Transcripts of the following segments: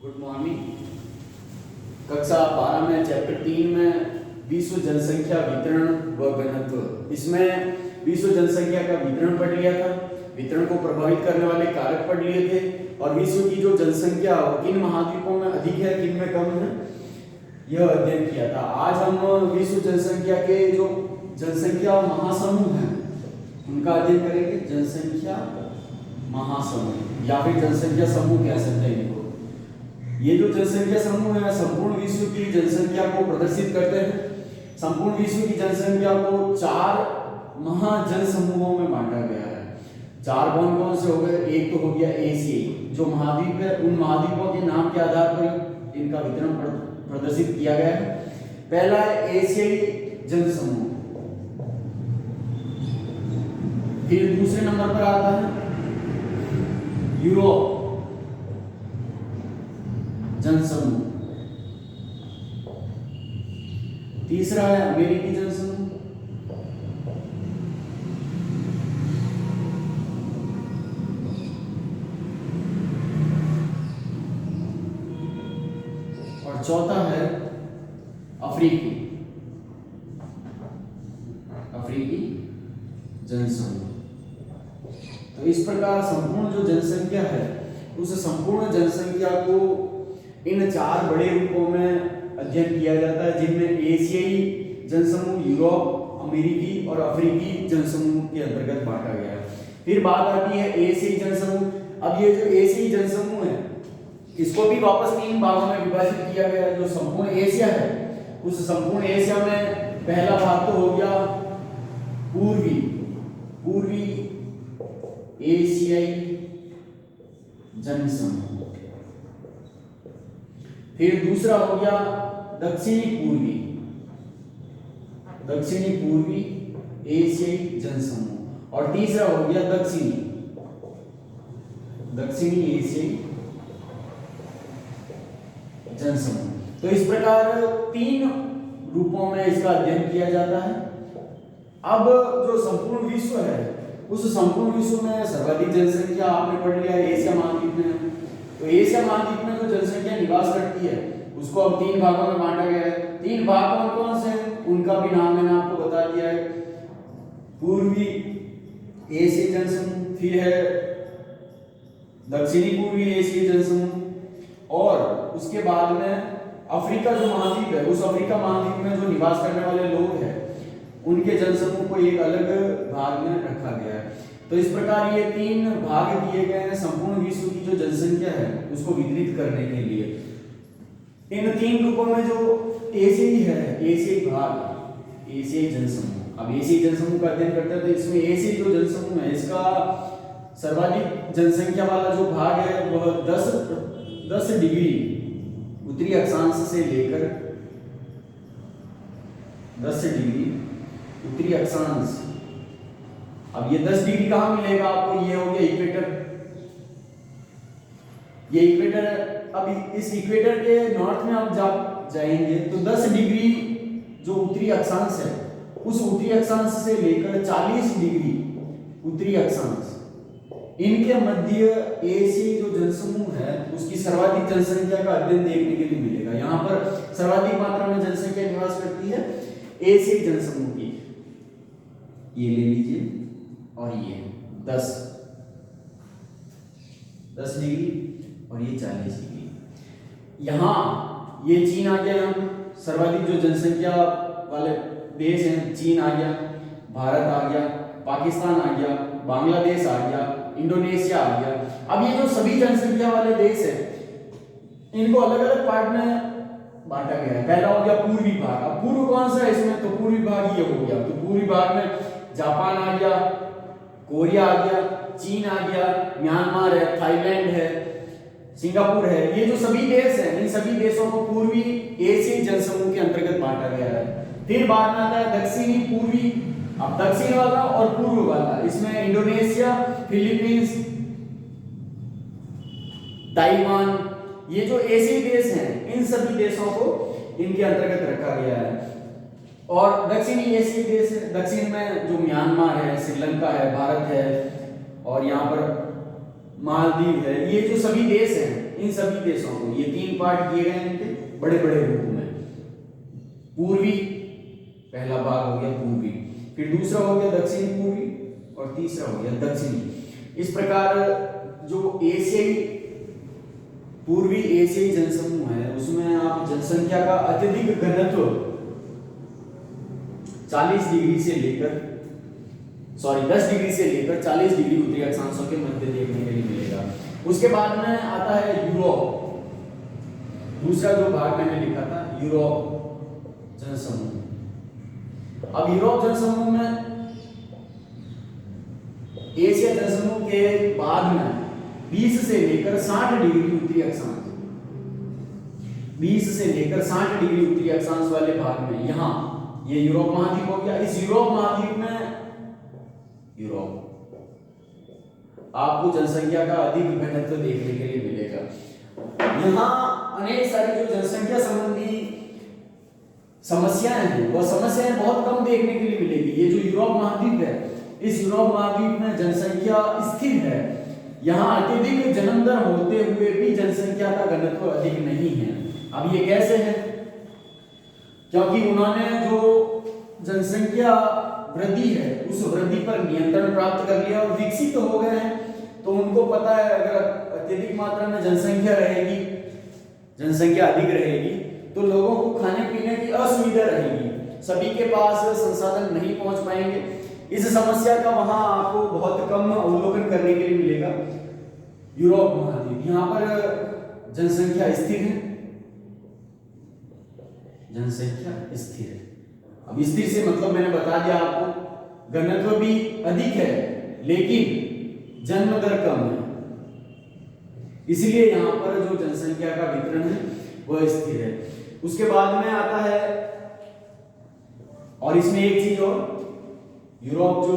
Good morning. कक्षा 12 में chapter 3 में विश्व जनसंख्या वितरण व घनत्व, इसमें विश्व जनसंख्या का वितरण पढ़ लिया था, वितरण को प्रभावित करने वाले कारक पढ़ लिए थे और विश्व की जो जनसंख्या किन महाद्वीपों में अधिक है किन में कम है यह अध्ययन किया था। आज हम विश्व जनसंख्या के जो जनसंख्या महासमूह हैं उनका अध्ययन करेंगे। जनसंख्या महासमूह या फिर जनसंख्या समूह कह सकते हैं इनको। ये जो जनसंख्या समूह है संपूर्ण विश्व की जनसंख्या को प्रदर्शित करते हैं। संपूर्ण विश्व की जनसंख्या को 4 महाजन समूहों में बांटा गया है। 4 कौन कौन से हो गए? एक तो हो गया एशियाई, जो महाद्वीप है उन महाद्वीपों के नाम के आधार पर इनका वितरण प्रदर्शित किया गया है। पहला है एशियाई जन समूह। फिर दूसरे नंबर पर आता है यूरोप जनसमूह। तीसरा है अमेरिकी जनसमूह। और चौथा है अफ्रीकी जनसमूह। तो इस प्रकार संपूर्ण जो जनसंख्या है उस संपूर्ण जनसंख्या को इन 4 बड़े रूपों में अध्ययन किया जाता है, जिनमें एशियाई जनसमूह, यूरोप, अमेरिकी और अफ्रीकी जनसमूह के अंतर्गत बांटा गया है। फिर बात आती है एशियाई जनसमूह। अब ये जो एशियाई जनसमूह है इसको भी वापस 3 भागों में विभाजित किया गया है। जो संपूर्ण एशिया है उस संपूर्ण एशिया में पहला भाग तो हो गया पूर्वी एशियाई जनसमूह। फिर दूसरा हो गया दक्षिणी पूर्वी एशियाई जनसमूह और तीसरा हो गया दक्षिणी एशियाई जनसमूह। तो इस प्रकार 3 रूपों में इसका अध्ययन किया जाता है। अब जो संपूर्ण विश्व है उस संपूर्ण विश्व में सर्वाधिक जनसंख्या आपने पढ़ लिया है एशिया महाद्वीप में। तो एशिया महाद्वीप में जो जनसंख्या निवास करती है उसको अब 3 भागों में बांटा गया है। 3 भाग कौन कौन से हैं उनका भी नाम मैंने आपको बता दिया है। पूर्वी एशियाई जनसमूह, फिर है दक्षिणी पूर्वी एशियाई जनसमूह और उसके बाद में अफ्रीका जो महाद्वीप है उस अफ्रीका महाद्वीप में जो निवास करने वाले लोग हैं उनके जनसमूह को एक अलग भाग में रखा गया है। तो इस प्रकार ये 3 भाग किए गए हैं संपूर्ण विश्व की जो जनसंख्या है उसको वितरित करने के लिए। इन 3 रूपों में जो एशियाई है, एशियाई जनसमूह। अब एशियाई जनसमूह का अध्ययन करते हैं तो इसमें एशियाई जो जनसमूह है इसका सर्वाधिक जनसंख्या वाला जो भाग है वह 10 डिग्री उत्तरी अक्षांश से लेकर 10 डिग्री उत्तरी अक्षांश। अब ये 10 डिग्री कहां मिलेगा आपको? ये हो गया इक्वेटर। ये इक्वेटर है। अब इस इक्वेटर के नॉर्थ में आप जाएंगे तो 10 डिग्री जो उत्तरी अक्षांश है उस उत्तरी अक्षांश से लेकर 40 डिग्री उत्तरी अक्षांश, इनके मध्य एशियाई जो जनसमूह है उसकी सर्वाधिक जनसंख्या का अध्ययन देखने के लिए मिलेगा। यहाँ पर सर्वाधिक मात्रा में जनसंख्या निवास करती है एशियाई जनसमूह की। ये ले लीजिए और ये 10 डिग्री और ये 40 डिग्री। यहाँ ये चीन आ गया। यहाँ सर्वाधिक जो जनसंख्या वाले देश हैं, चीन आ गया, भारत आ गया, पाकिस्तान आ गया, बांग्लादेश आ गया, इंडोनेशिया आ गया। अब ये जो सभी जनसंख्या वाले देश हैं इनको अलग अलग पार्ट में बांटा गया है। पहला हो गया पूर्वी भाग। अब पूर्व कौन सा है इसमें? तो पूर्वी भाग ये हो गया। तो पूर्वी भाग में जापान आ गया, कोरिया आ गया, चीन आ गया, म्यांमार है, थाईलैंड है, सिंगापुर है। ये जो सभी देश हैं इन सभी देशों को पूर्वी एशियाई जनसमूह के अंतर्गत बांटा गया है। फिर बाद में आता है दक्षिणी पूर्वी। अब दक्षिण वाला और पूर्व वाला, इसमें इंडोनेशिया, फिलीपींस, ताइवान, ये जो एशियाई देश हैं इन सभी देशों को इनके अंतर्गत रखा गया है। और दक्षिणी एशियाई देश, दक्षिण में जो म्यांमार है, श्रीलंका है, भारत है और यहाँ पर मालदीव है, ये जो सभी देश हैं इन सभी देशों को, ये 3 पार्ट किए गए इनके बड़े बड़े रूप में। पूर्वी, पहला भाग हो गया पूर्वी, फिर दूसरा हो गया दक्षिण पूर्वी और तीसरा हो गया दक्षिणी। इस प्रकार जो एशियाई, पूर्वी एशियाई जनसमूह है उसमें आप जनसंख्या का अत्यधिक घनत्व 10 डिग्री से लेकर 40 डिग्री उत्तरी अक्षांशों के मध्य देखने के लिए मिलेगा। उसके बाद में आता है यूरोप, दूसरा जो भाग मैंने लिखा था यूरोप जनसमूह। अब यूरोप जनसमूह में एशिया जनसमूह के बाद में 20 से लेकर 60 डिग्री उत्तरी अक्षांश, 20 से लेकर 60 डिग्री उत्तरी अक्षांश वाले भाग में यहाँ ये यूरोप महाद्वीप हो गया। इस यूरोप महाद्वीप में यूरोप आपको जनसंख्या का अधिक घनत्व देखने के लिए मिलेगा। यहाँ अनेक सारी जो जनसंख्या संबंधी समस्याएं हैं वह समस्याएं बहुत कम देखने के लिए मिलेगी। ये जो यूरोप महाद्वीप है, इस यूरोप महाद्वीप में जनसंख्या स्थिर है। यहाँ अत्यधिक जन्म दर होते हुए भी जनसंख्या का घनत्व अधिक नहीं है। अब ये कैसे है? क्योंकि उन्होंने जो जनसंख्या वृद्धि है उस वृद्धि पर नियंत्रण प्राप्त कर लिया और विकसित हो गए हैं। तो उनको पता है अगर अत्यधिक मात्रा में जनसंख्या रहेगी, जनसंख्या अधिक रहेगी तो लोगों को खाने पीने की असुविधा रहेगी, सभी के पास संसाधन नहीं पहुंच पाएंगे। इस समस्या का वहां आपको बहुत कम अवलोकन करने के लिए मिलेगा। यूरोप महाद्वीप, यहाँ पर जनसंख्या स्थिर है, जनसंख्या स्थिर है। अब स्थिर से मतलब मैंने बता दिया आपको, घनत्व भी अधिक है लेकिन जन्म दर कम है, इसलिए यहाँ पर जो जनसंख्या का वितरण है वह स्थिर है। उसके बाद में आता है, और इसमें एक चीज और, यूरोप जो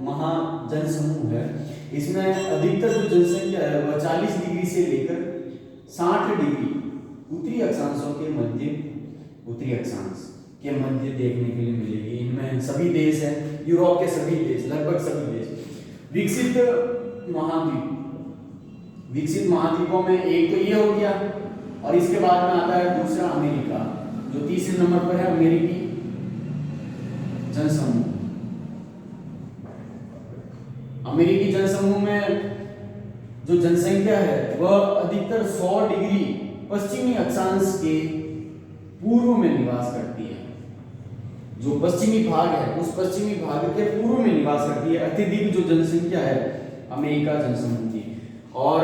महाजनसमूह है इसमें अधिकतर जो जनसंख्या है वह 40 डिग्री से लेकर 60 डिग्री उत्तरी अक्षांशों के मध्य, उत्तरी अक्षांश के मध्य देखने के लिए मिलेगी। इनमें सभी देश हैं, यूरोप के सभी देश, लगभग सभी देश। विकसित महाद्वीप, विकसित महाद्वीपों में एक तो ये हो गया और इसके बाद में आता है दूसरा अमेरिका, जो तीसरे नंबर पर है, अमेरिकी जनसमूह। अमेरिकी जनसमूह में जो जनसंख्या है वह अधिकतर 100 डिग्री पश्चिमी अक्षांश के पूर्व में निवास करती है। जो पश्चिमी भाग है उस पश्चिमी भाग के पूर्व में निवास करती है अत्यधिक जो जनसंख्या है अमेरिका जनसमूह की। और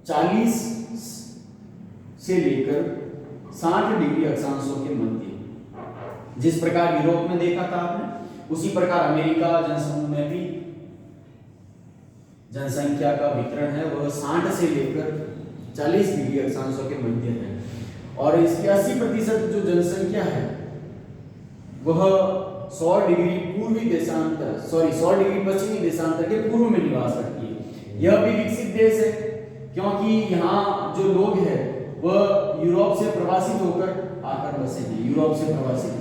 40 से लेकर 60 डिग्री अक्षांशों के मध्य, जिस प्रकार यूरोप में देखा था आपने, उसी प्रकार अमेरिका जनसमूह में भी जनसंख्या का वितरण है वह 60 से लेकर 40 डिग्री अक्षांशों के मध्य है। और इसकी 80% जो जनसंख्या है वह 100 डिग्री पूर्वी देशांतर, 100 डिग्री पश्चिमी देशांतर के पूर्व में निवास करती है। यह भी विकसित देश है क्योंकि यहाँ जो लोग हैं वह यूरोप से प्रवासित होकर आकर बसे हैं, यूरोप से प्रवासित।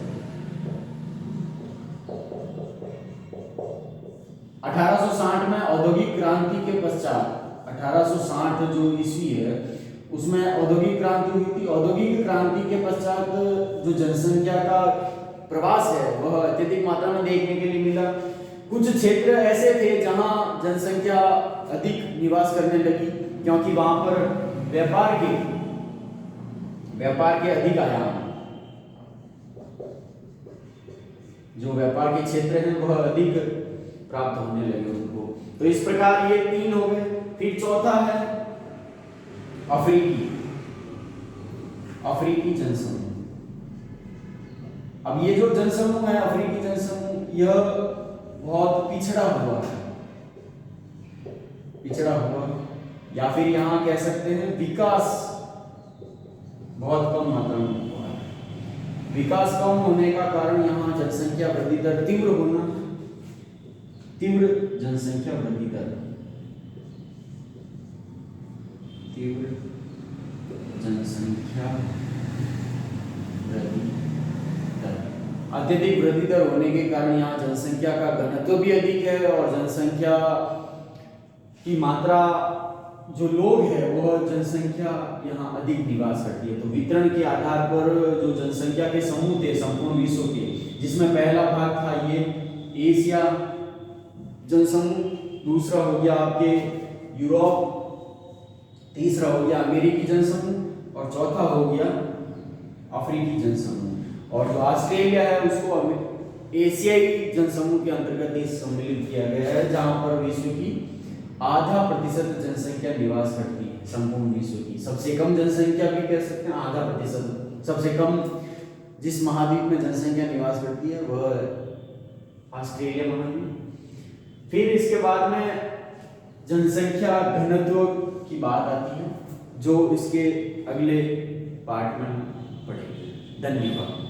1860 में औद्योगिक क्रांति के पश्चात, 1860 जो ईस्वी है उसमें औद्योगिक क्रांति हुई थी। औद्योगिक क्रांति के पश्चात जो जनसंख्या का प्रवास है वह अत्यधिक मात्रा में देखने के लिए मिला। कुछ क्षेत्र ऐसे थे जहां जनसंख्या अधिक निवास करने लगी क्योंकि वहां पर व्यापार के अधिक आयाम, जो व्यापार के क्षेत्र हैं वह अधिक प्राप्त होने लगे उनको। तो इस प्रकार ये 3 हो गए। फिर चौथा है अफ्रीकी जनसमूह। अब ये जो जनसमूह है अफ्रीकी जनसमूह, यह बहुत पिछड़ा हुआ या फिर यहाँ कह सकते हैं विकास बहुत कम मात्रा में हुआ है। विकास कम होने का कारण यहाँ जनसंख्या वृद्धि दर तीव्र जनसंख्या वृद्धि दर, तीव्र जनसंख्या वृद्धि दर, अत्यधिक वृद्धि दर होने के कारण यहाँ जनसंख्या का घनत्व भी अधिक है और जनसंख्या की मात्रा जो लोग हैं वह जनसंख्या यहाँ अधिक निवास करती है। तो वितरण के आधार पर जो जनसंख्या के समूह थे संपूर्ण विश्व के, जिसमें पहला भाग था ये एशिया जनसमूह, दूसरा हो गया आपके यूरोप, तीसरा हो गया अमेरिकी जनसमूह और चौथा हो गया अफ्रीकी जनसमूह। और जो ऑस्ट्रेलिया है उसको एशियाई जनसमूह के अंतर्गत सम्मिलित किया गया है, जहां पर विश्व की 0.5% जनसंख्या निवास करती है संपूर्ण विश्व की। सबसे कम जनसंख्या भी कह सकते हैं, 0.5%। सबसे कम जिस महाद्वीप में जनसंख्या निवास करती है वह ऑस्ट्रेलिया महाद्वीप। फिर इसके बाद में जनसंख्या घनत्व की बात आती है, जो इसके अगले पार्ट में पढ़ेंगे। धन्यवाद।